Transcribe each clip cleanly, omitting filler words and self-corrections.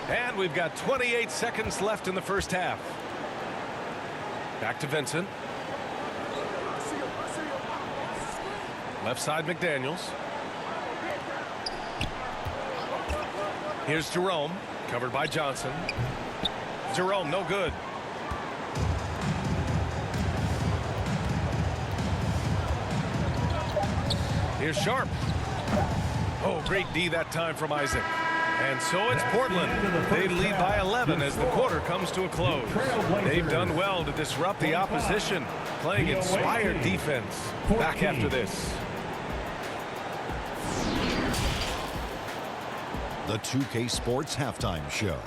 And we've got 28 seconds left in the first half. Back to Vincent. Left side, McDaniels. Here's Jerome, covered by Johnson. Jerome, no good. Here's Sharp. Oh, great D that time from Isaac. And so it's Portland. They lead by 11 as the quarter comes to a close. They've done well to disrupt the opposition, playing inspired defense. Back after this. The 2K Sports Halftime Show.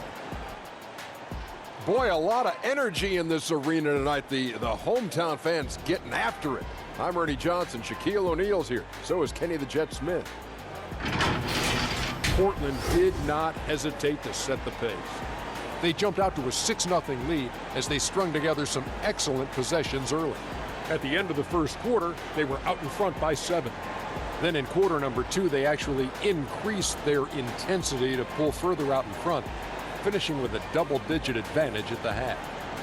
Boy, a lot of energy in this arena tonight. The hometown fans getting after it. I'm Ernie Johnson. Shaquille O'Neal's here. So is Kenny the Jet Smith. Portland did not hesitate to set the pace. They jumped out to a 6-0 lead as they strung together some excellent possessions early. At the end of the first quarter, they were out in front by 7. Then in quarter number 2, they actually increased their intensity to pull further out in front, finishing with a double-digit advantage at the half.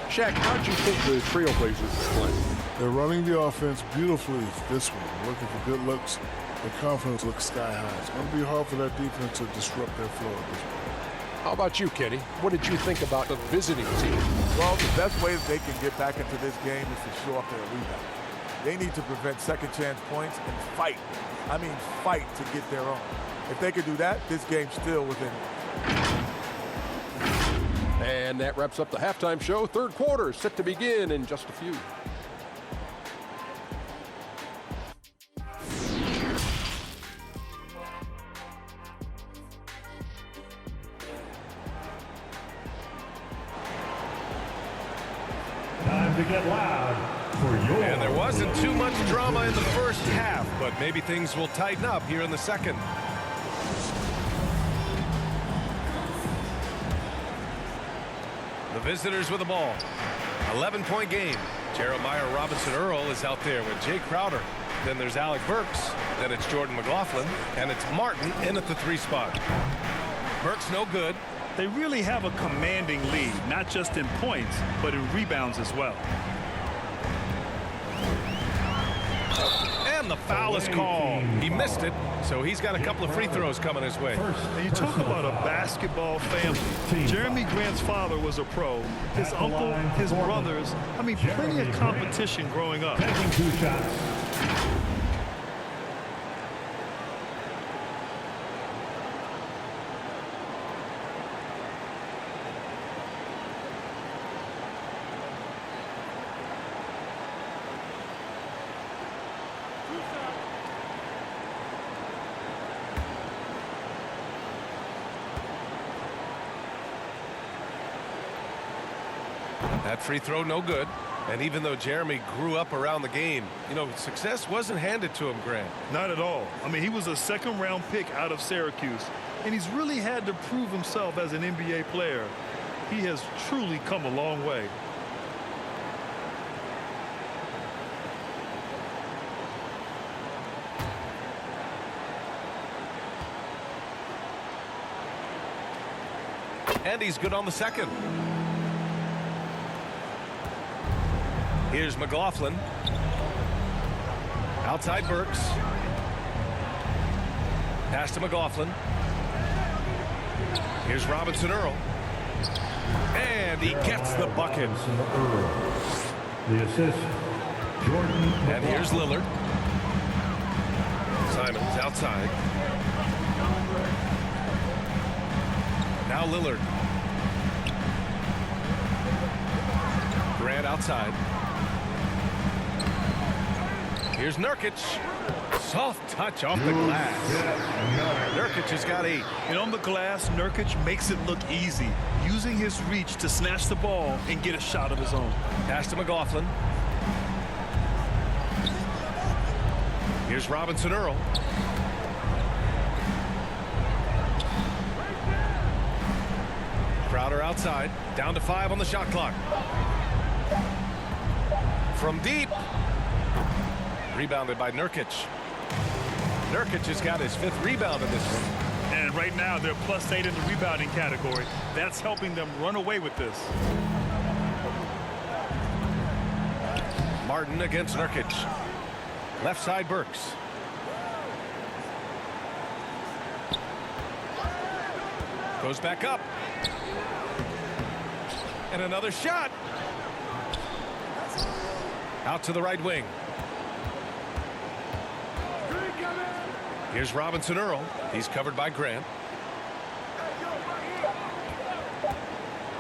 Shaq, how'd you think the Trailblazers were playing? They're running the offense beautifully this one, looking for good looks. The confidence looks sky high. It's going to be hard for that defense to disrupt their flow at this point. How about you, Kenny? What did you think about the visiting team? Well, the best way that they can get back into this game is to show up their rebound. They need to prevent second chance points and fight. I mean, fight to get their own. If they could do that, this game's still within. And that wraps up the halftime show. Third quarter set to begin in just a few. Time to get loud for your. And there wasn't too much drama in the first half, but maybe things will tighten up here in the second. The visitors with the ball. 11-point game. Jeremiah Robinson-Earl is out there with Jay Crowder. Then there's Alec Burks. Then it's Jordan McLaughlin. And it's Martin in at the 3 spot. Burks no good. They really have a commanding lead, not just in points, but in rebounds as well. And the foul is called. He missed it, so he's got a couple of free throws coming his way. And you talk about a basketball family. Jeremy Grant's father was a pro. His uncle, his brothers. I mean, plenty of competition growing up. Taking 2 shots. That free throw no good. And even though Jeremy grew up around the game, you know, success wasn't handed to him, Grant. Not at all. I mean, he was a second-round pick out of Syracuse, and he's really had to prove himself as an NBA player. He has truly come a long way. And he's good on the second. Here's McLaughlin. Outside Burks. Pass to McLaughlin. Here's Robinson-Earl. And he gets the bucket. The assist, Jordan. And here's Lillard. Simons outside. Now Lillard. Grant outside. Here's Nurkic. Soft touch off the glass. Nurkic has got 8. And on the glass, Nurkic makes it look easy, using his reach to snatch the ball and get a shot of his own. Pass to McLaughlin. Here's Robinson-Earl. Crowder outside. Down to 5 on the shot clock. From deep. Rebounded by Nurkic. Nurkic has got his 5th rebound in this one. And right now, they're +8 in the rebounding category. That's helping them run away with this. Martin against Nurkic. Left side Burks. Goes back up. And another shot. Out to the right wing. Here's Robinson Earl. He's covered by Grant.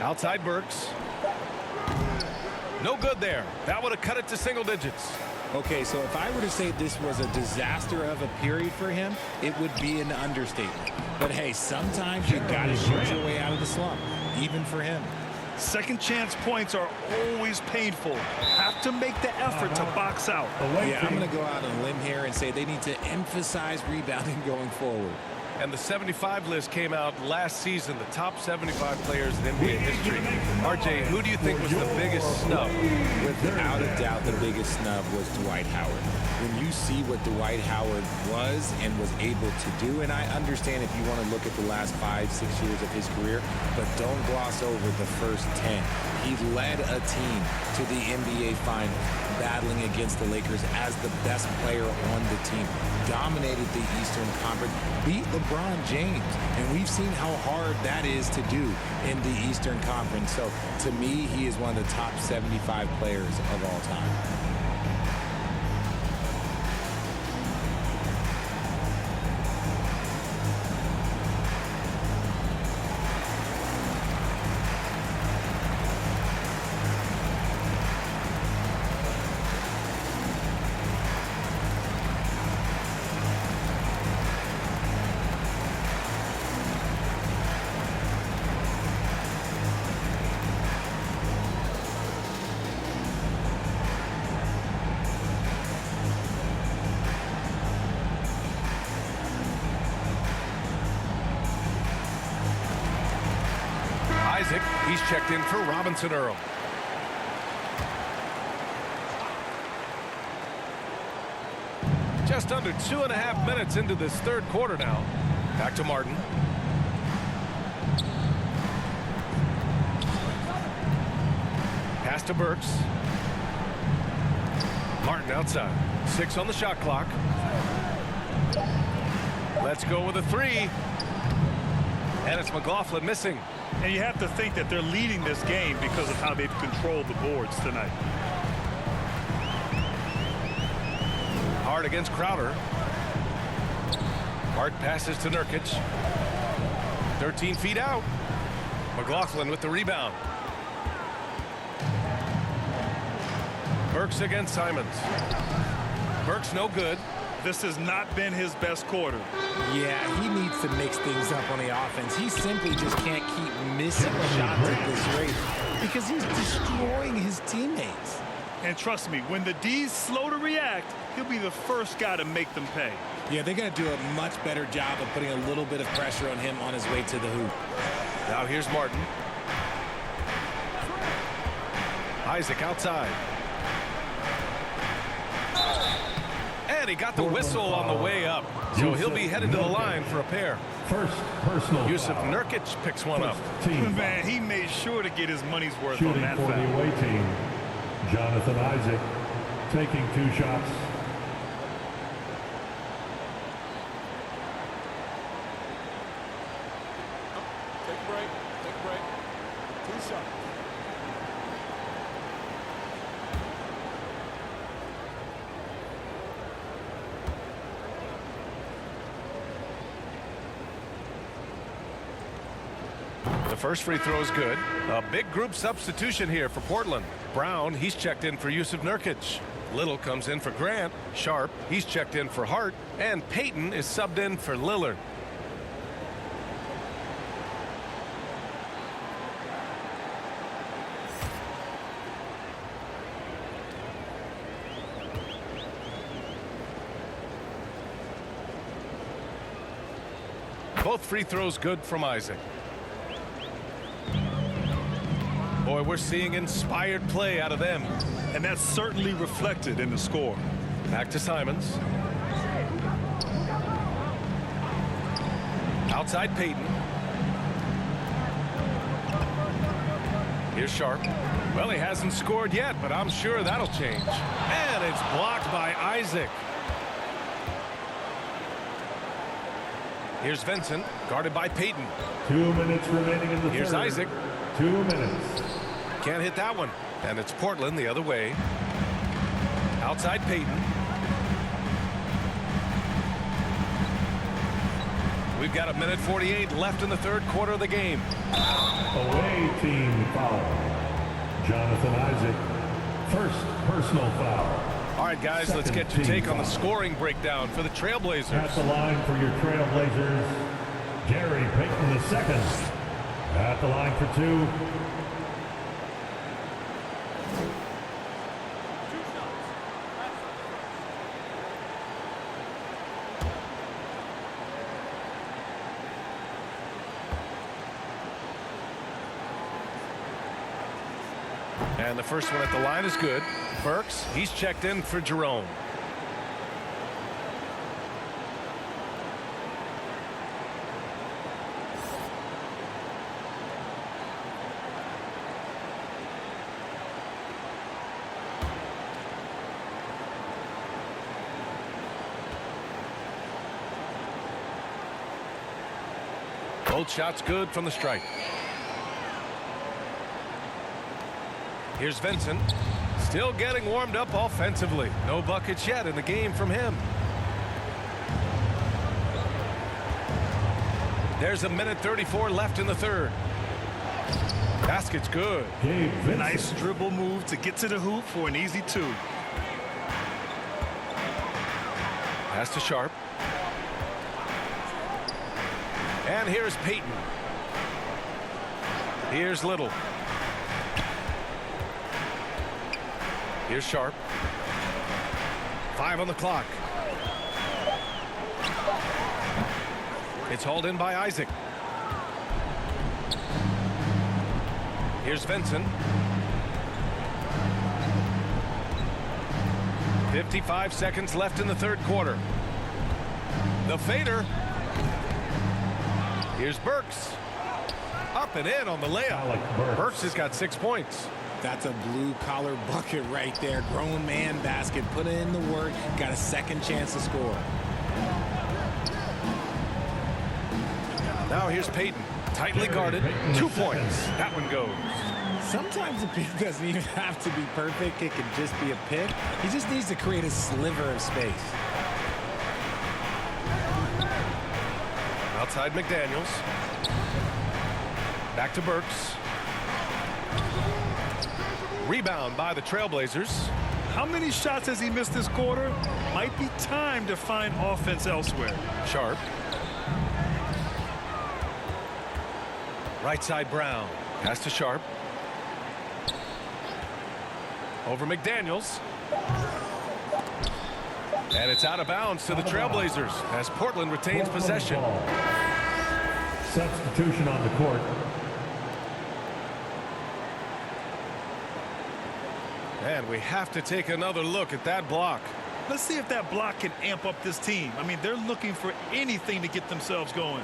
Outside Burks. No good there. That would have cut it to single digits. Okay, so if I were to say this was a disaster of a period for him, it would be an understatement. But hey, sometimes you got to shoot your way out of the slump, even for him. Second chance points are always painful. Have to make the effort to box out. Yeah, I'm going to go out on a limb here and say they need to emphasize rebounding going forward. And the 75 list came out last season, the top 75 players in NBA history. RJ, who do you think was the biggest snub? Without a doubt, the biggest snub was Dwight Howard. When you see what Dwight Howard was and was able to do, and I understand if you want to look at the last 5-6 years of his career, but don't gloss over the first 10. He led a team to the NBA Finals, battling against the Lakers as the best player on the team, dominated the Eastern Conference, beat LeBron James, and we've seen how hard that is to do in the Eastern Conference. So to me, he is one of the top 75 players of all time. He's checked in for Robinson Earl. Just under 2.5 minutes into this third quarter now. Back to Martin. Pass to Burks. Martin outside. 6 on the shot clock. Let's go with a 3. And it's McLaughlin missing. And you have to think that they're leading this game because of how they've controlled the boards tonight. Hard against Crowder. Hart passes to Nurkic. 13 feet out. McLaughlin with the rebound. Burks against Simons. Burks no good. This has not been his best quarter. Yeah, he needs to mix things up on the offense. He simply just can't keep missing shots at this rate because he's destroying his teammates. And trust me, when the D's slow to react, he'll be the first guy to make them pay. Yeah, they're going to do a much better job of putting a little bit of pressure on him on his way to the hoop. Now here's Martin. Isaac outside. And he got the whistle on the way up. So he'll be headed to the line for a pair. First personal Yusuf foul. Nurkic picks one up. Team Man, he made sure to get his money's worth shooting on that for the foul. away team. Jonathan Isaac taking 2 shots. Take a break. Take a break. 2 shots. The first free throw is good. A big group substitution here for Portland. Brown, he's checked in for Yusuf Nurkic. Little comes in for Grant. Sharp, he's checked in for Hart. And Payton is subbed in for Lillard. Both free throws good from Isaac. Boy, we're seeing inspired play out of them. And that's certainly reflected in the score. Back to Simons. Outside Peyton. Here's Sharp. Well, he hasn't scored yet, but I'm sure that'll change. And it's blocked by Isaac. Here's Vincent, guarded by Peyton. 2 minutes remaining in the Here's third. Isaac. 2 minutes. Can't hit that one. And it's Portland the other way. Outside Peyton. We've got 1:48 left in the third quarter of the game. Away team foul. Jonathan Isaac. First personal foul. All right, guys, let's get your take on the scoring breakdown for the Trailblazers. At the line for your Trailblazers, Gary Payton II. At the line for 2. And the first one at the line is good. Burks, he's checked in for Jerome. Both shots good from the stripe. Here's Vincent. Still getting warmed up offensively. No buckets yet in the game from him. There's 1:34 left in the third. Basket's good. Nice dribble move to get to the hoop for an easy 2. Pass to Sharp. And here's Peyton. Here's Little. Here's Sharp. 5 on the clock. It's hauled in by Isaac. Here's Vincent. 55 seconds left in the third quarter. The fader. Here's Burks. Up and in on the layup. Burks has got 6 points. That's a blue-collar bucket right there. Grown man basket. Put in the work. Got a second chance to score. Now here's Peyton. Tightly guarded. 2 points. That one goes. Sometimes a pick doesn't even have to be perfect. It can just be a pick. He just needs to create a sliver of space. Outside McDaniels. Back to Burks. Rebound by the Trailblazers. How many shots has he missed this quarter? Might be time to find offense elsewhere. Sharp. Right side Brown. Pass to Sharp. Over McDaniels. And it's out of bounds to the Trailblazers as Portland retains possession. Substitution on the court. And we have to take another look at that block. Let's see if that block can amp up this team. I mean, they're looking for anything to get themselves going.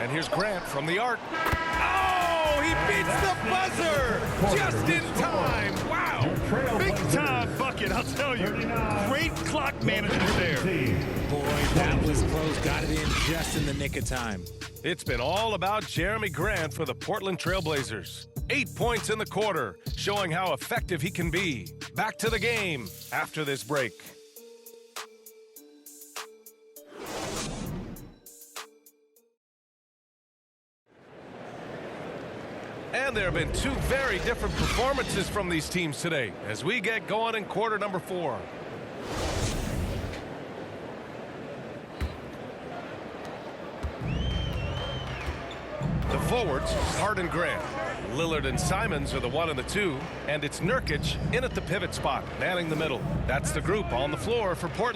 And here's Grant from the arc. Oh, he beats the buzzer just in time. Wow. Big time bucket, I'll tell you. Great clock management there. Boy, that was close. Got it in just in the nick of time. It's been all about Jeremy Grant for the Portland Trailblazers. 8 points in the quarter, showing how effective he can be. Back to the game after this break. And there have been 2 very different performances from these teams today as we get going in quarter number 4. The forwards, Hart and Grant. Lillard and Simons are the 1 and the 2, and it's Nurkic in at the pivot spot, manning the middle. That's the group on the floor for Portland.